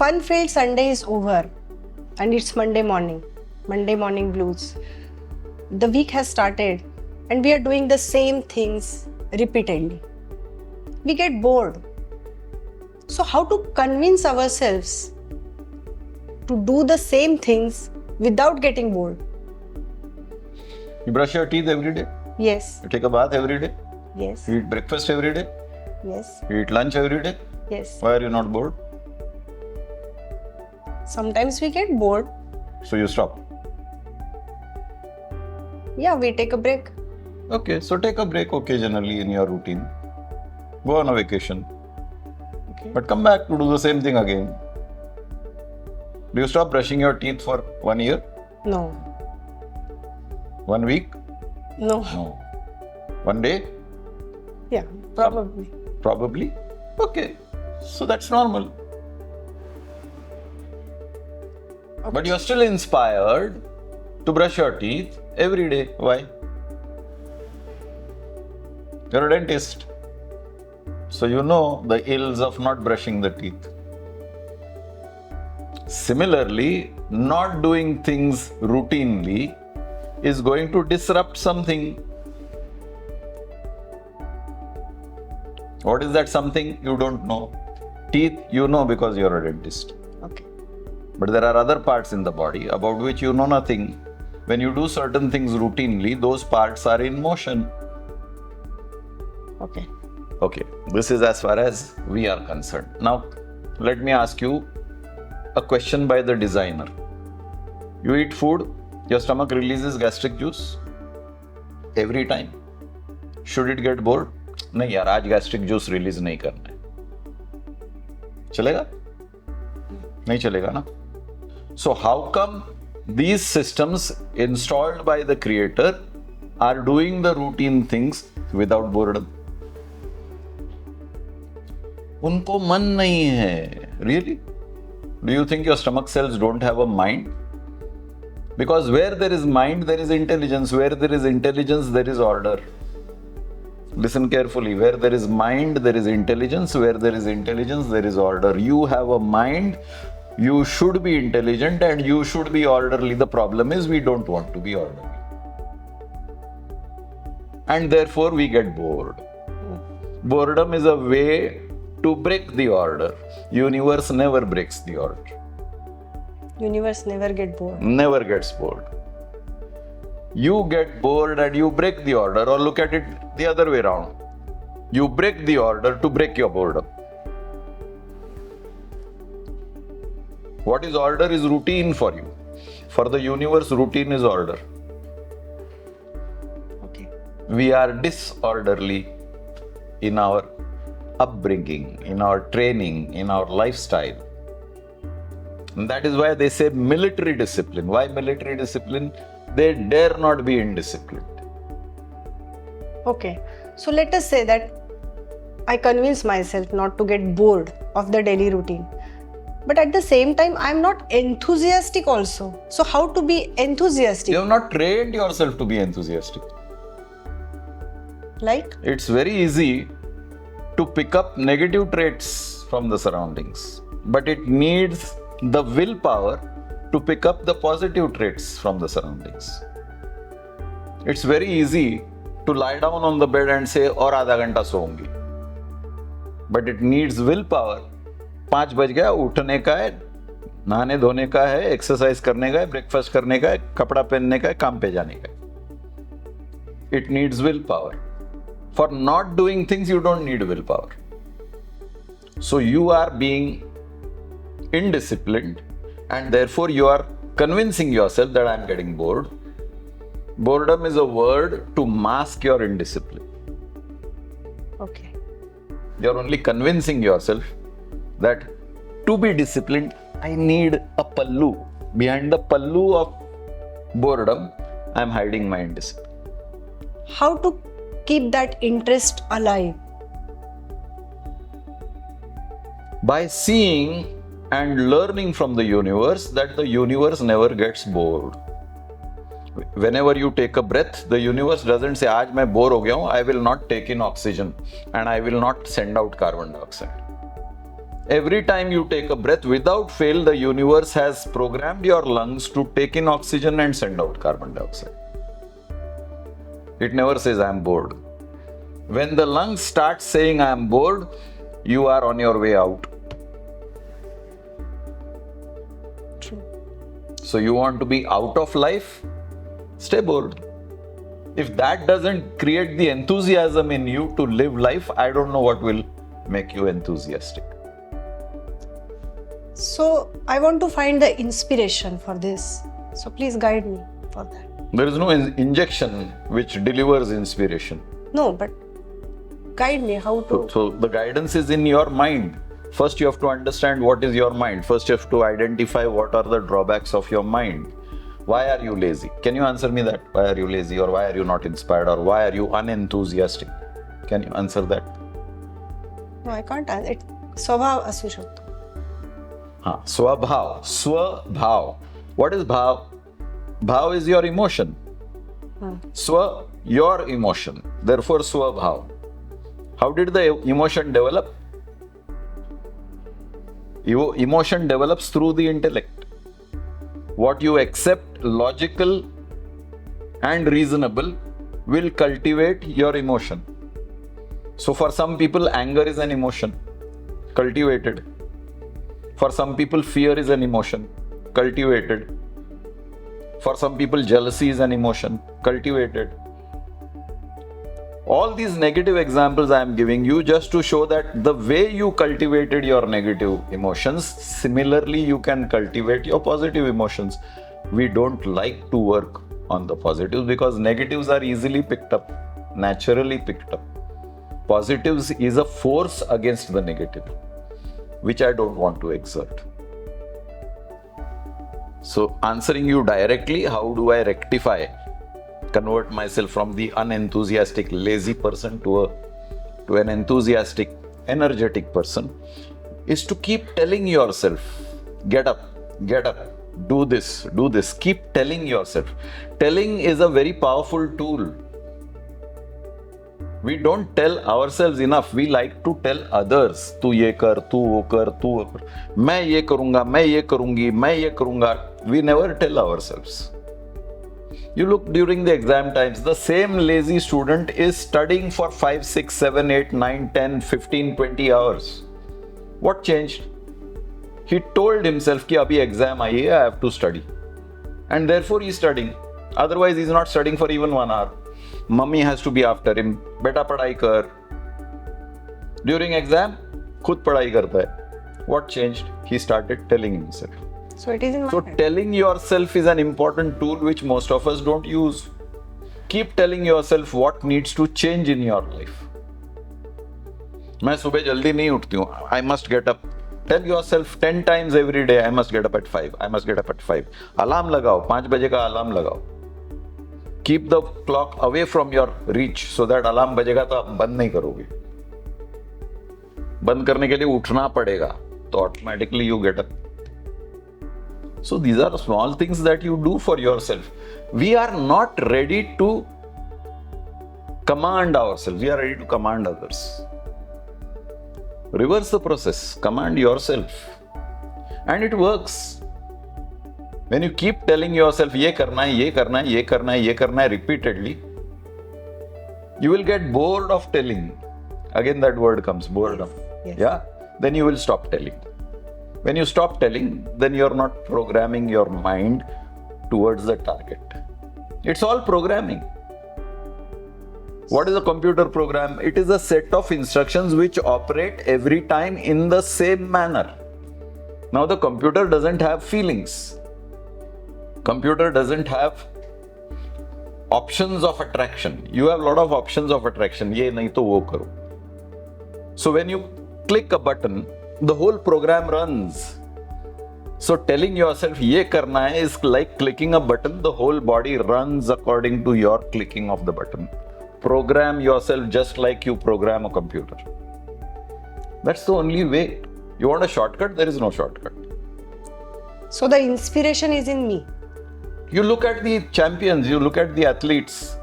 fun-filled Sunday is over and it's Monday morning blues. The week has started and we are doing the same things repeatedly. We get bored. So how to convince ourselves to do the same things without getting bored? You brush your teeth every day? Yes. You take a bath every day? Yes. You eat breakfast every day? Yes. You eat lunch every day? Yes. Why are you not bored? Sometimes we get bored. So you stop. Yeah, we take a break. Okay, so take a break occasionally in your routine. Go on a vacation. Okay. But come back to do the same thing again. Do you stop brushing your teeth for 1 year? No. 1 week? No. No. 1 day? Yeah, probably. Probably? Okay. So that's normal. Okay. But you're still inspired to brush your teeth every day. Why? You're a dentist. So you know the ills of not brushing the teeth. Similarly, not doing things routinely is going to disrupt something. What is that something? You don't know. Teeth, you know because you're a dentist. Okay. But there are other parts in the body about which you know nothing. When you do certain things routinely, those parts are in motion. Okay. Okay, this is as far as we are concerned. Now, let me ask you a question by the designer. You eat food, your stomach releases gastric juice every time. Should it get bored? नहीं यार, आज gastric juice release नहीं करना है. चलेगा? नहीं चलेगा ना? So how come these systems installed by the creator are doing the routine things without boredom? उनको मन नहीं है. Really? Do you think your stomach cells don't have a mind? Because where there is mind, there is intelligence. Where there is intelligence, there is order. Listen carefully. Where there is mind, there is intelligence. Where there is intelligence, there is order. You have a mind, you should be intelligent and you should be orderly. The problem is we don't want to be orderly. And therefore we get bored. Boredom is a way to break the order. Universe never breaks the order. Universe never get bored. Never gets bored. You get bored and you break the order, or look at it the other way around. You break the order to break your boredom. What is order is routine for you. For the universe, routine is order. Okay. We are disorderly in our upbringing, in our training, in our lifestyle. And that is why they say military discipline. Why military discipline? They dare not be indisciplined. Okay. So let us say that I convince myself not to get bored of the daily routine. But at the same time, I am not enthusiastic also. So how to be enthusiastic? You have not trained yourself to be enthusiastic. Like? It's very easy to pick up negative traits from the surroundings, but it needs the willpower to pick up the positive traits from the surroundings. It's very easy to lie down on the bed and say, और आधा घंटा सोऊंगी. But it needs willpower. 5 बज गया, उठने का है, नहाने धोने का है, एक्सरसाइज करने का है, ब्रेकफास्ट करने का है, कपड़ा पहनने का है, काम पे जाने का है. It needs willpower. For not doing things, you don't need willpower. So you are being indisciplined and therefore you are convincing yourself that I am getting bored. Boredom is a word to mask your indiscipline. Okay. You are only convincing yourself that to be disciplined, I need a pallu. Behind the pallu of boredom, I am hiding my indiscipline. How to keep that interest alive? By seeing and learning from the universe that the universe never gets bored. Whenever you take a breath, the universe doesn't say, आज मैं bore हो गया हूँ, I will not take in oxygen and I will not send out carbon dioxide. Every time you take a breath, without fail, the universe has programmed your lungs to take in oxygen and send out carbon dioxide. It never says, I am bored. When the lungs start saying, I am bored, you are on your way out. True. So you want to be out of life? Stay bored. If that doesn't create the enthusiasm in you to live life, I don't know what will make you enthusiastic. So I want to find the inspiration for this. So please guide me for that. There is no injection which delivers inspiration. No, but guide me how to. So the guidance is in your mind. First you have to understand what is your mind. First you have to identify what are the drawbacks of your mind. Why are you lazy? Can you answer me that? Why are you lazy, or why are you not inspired, or why are you unenthusiastic? Can you answer that? No, I can't answer it. स्वभाव असू शकतो. Swabhav. Swabhav. What is bhav? Bhav is your emotion. Swa, your emotion. Therefore, swabhav. How did the emotion develop? Emotion develops through the intellect. What you accept logical and reasonable will cultivate your emotion. So for some people, anger is an emotion, cultivated. For some people, fear is an emotion, cultivated. For some people, jealousy is an emotion, cultivated. All these negative examples I am giving you just to show that the way you cultivated your negative emotions, similarly you can cultivate your positive emotions. We don't like to work on the positives because negatives are easily picked up, naturally picked up. Positives is a force against the negative, which I don't want to exert. So answering you directly, how do I rectify, convert myself from the unenthusiastic, lazy person to an enthusiastic, energetic person, is to keep telling yourself, get up, do this, keep telling yourself. Telling is a very powerful tool. We don't tell ourselves enough. We like to tell others, तू ये कर, तू वो कर, तू वो कर, मैं ये करूँगा, मैं ये करूँगी, मैं ये करूँगा. We never tell ourselves. You look during the exam times, the same lazy student is studying for 5, 6, 7, 8, 9, 10, 15, 20 hours. What changed? He told himself कि अभी exam आई है, I have to study. And therefore he is studying. Otherwise he is not studying for even 1 hour. Mummy has to be after him. बेटा पढ़ाई कर. During exam, खुद पढ़ाई करता है. What changed? He started telling himself. So it is in my So head. telling yourself is an important tool which most of us don't use. Keep telling yourself what needs to change in your life. मैं सुबह जल्दी नहीं उठती हूँ. I must get up. Tell yourself 10 times every day, I must get up at 5. I must get up at 5. Alarm लगाओ. 5 बजे का alarm लगाओ. Keep the clock away from your reach so that alarm बजेगा तो आप बंद नहीं करोगे. बंद करने के लिए उठना पड़ेगा. तो automatically you get up. So these are small things that you do for yourself. We are not ready to command ourselves. We are ready to command others. Reverse the process. Command yourself. And it works. When you keep telling yourself, ये करना है, ये करना है, ये करना है, ये करना है repeatedly, you will get bored of telling. Again that word comes, boredom. Yes. Yeah? Then you will stop telling. When you stop telling, then you're not programming your mind towards the target. It's all programming. What is a computer program? It is a set of instructions which operate every time in the same manner. Now the computer doesn't have feelings. Computer doesn't have options of attraction. You have a lot of options of attraction. ये नहीं तो वो करो. So when you click a button, the whole program runs. So telling yourself ये करना है is like clicking a button. The whole body runs according to your clicking of the button. Program yourself just like you program a computer. That's the only way. You want a shortcut? There is no shortcut. So the inspiration is in me. You look at the champions, you look at the athletes.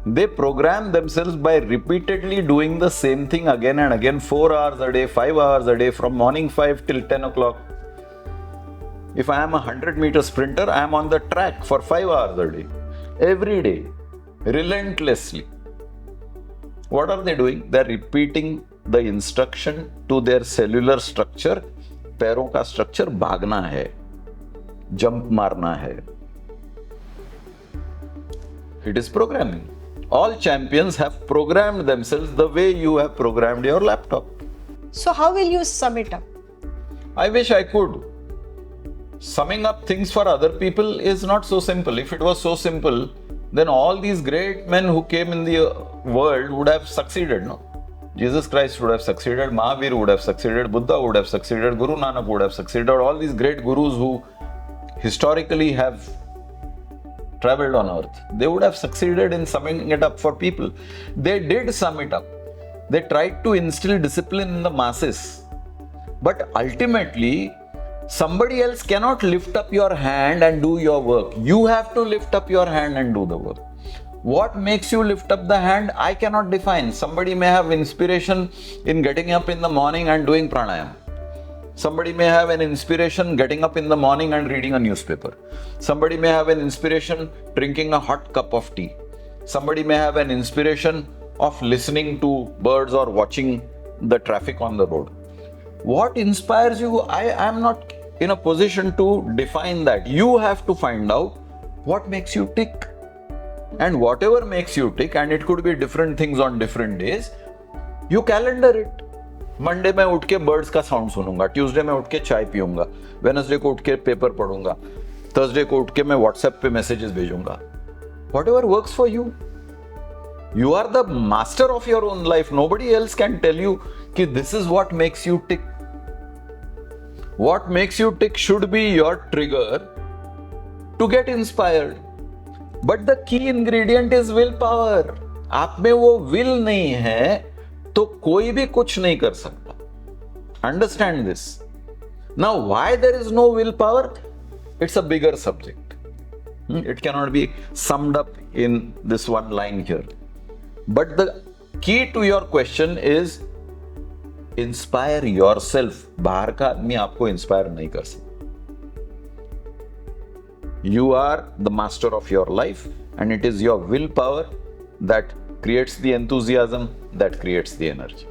They program themselves by repeatedly doing the same thing again and again, 4 hours a day, 5 hours a day, from morning 5 till 10 o'clock. If I am a 100-meter sprinter, I am on the track for 5 hours a day, every day, relentlessly. What are they doing? They are repeating the instruction to their cellular structure. पैरों का structure भागना है, jump मारना है. It is programming. All champions have programmed themselves the way you have programmed your laptop. So how will you sum it up? I wish I could. Summing up things for other people is not so simple. If it was so simple, then all these great men who came in the world would have succeeded, no? Jesus Christ would have succeeded, 𝗦𝗵𝗿𝗲 would have succeeded, Buddha would have succeeded, Guru Nanak would have succeeded, all these great gurus who historically have traveled on earth. They would have succeeded in summing it up for people. They did sum it up. They tried to instill discipline in the masses. But ultimately, somebody else cannot lift up your hand and do your work. You have to lift up your hand and do the work. What makes you lift up the hand, I cannot define. Somebody may have inspiration in getting up in the morning and doing pranayam. Somebody may have an inspiration getting up in the morning and reading a newspaper. Somebody may have an inspiration drinking a hot cup of tea. Somebody may have an inspiration of listening to birds or watching the traffic on the road. What inspires you? I am not in a position to define that. You have to find out what makes you tick. And whatever makes you tick, and it could be different things on different days, you calendar it. Monday में उठ के birds का sound सुनूंगा, Tuesday में उठ के चाय पीऊंगा, Wednesday को उठ के पेपर पढ़ूंगा, थर्सडे को उठ के मैं व्हाट्सएप पे मैसेजेस भेजूंगा. Whatever works for you. You are the master of your own life. Nobody else can tell you कि this is what makes you tick. What makes you tick should be your trigger to get inspired. But the key ingredient is willpower. आप में वो will नहीं है तो कोई भी कुछ नहीं कर सकता. Understand this. Now, why there is no willpower? It's a bigger subject. It cannot be summed up in this one line here. But the key to your question is inspire yourself. बाहर का आदमी आपको inspire नहीं कर सकता. You are the master of your life, and it is your willpower that creates the enthusiasm, that creates the energy.